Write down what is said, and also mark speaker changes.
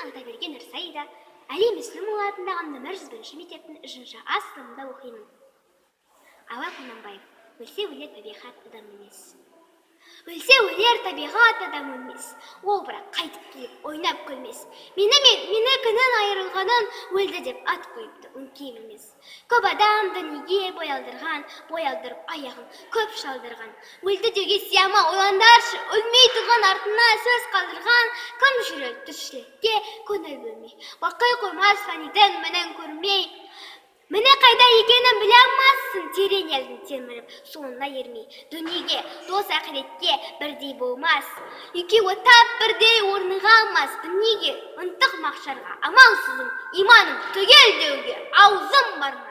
Speaker 1: Алдаберген Ырсаида Әли Мүслімұлы атындағы нөмір 101 мектептің 3-ші А сыныбында оқимын. Абай Құнанбаев. Өлсе өлер табиғат адам емес. Өлсе өлер табиғат адам өлмес. Ол бірақ қайтып келіп ойнап көлмес. Мені күнін айырылғанын өлді деп ат қойыпты, өңкей білмес. Көп адам дүниеге бой алдырып аяғын көп шалдырған. Өлді деуге сияма ойландаршы, өлмей тұрған артына сөз қалдырған. Кім жүрер тіршілікке көңіл бөлмей, бақай қоймас фәниден мінін көрмей. Міне қайда екенін біле алмассың, терең елдің теміріп, соңына ермей. Дүниеге, дос ақыретке бірдей болмас. Екеуі тап бірдей орныға алмас. Дүниеге ынтық мақшарға амалсызым, иманым түгел деуге аузым бармас.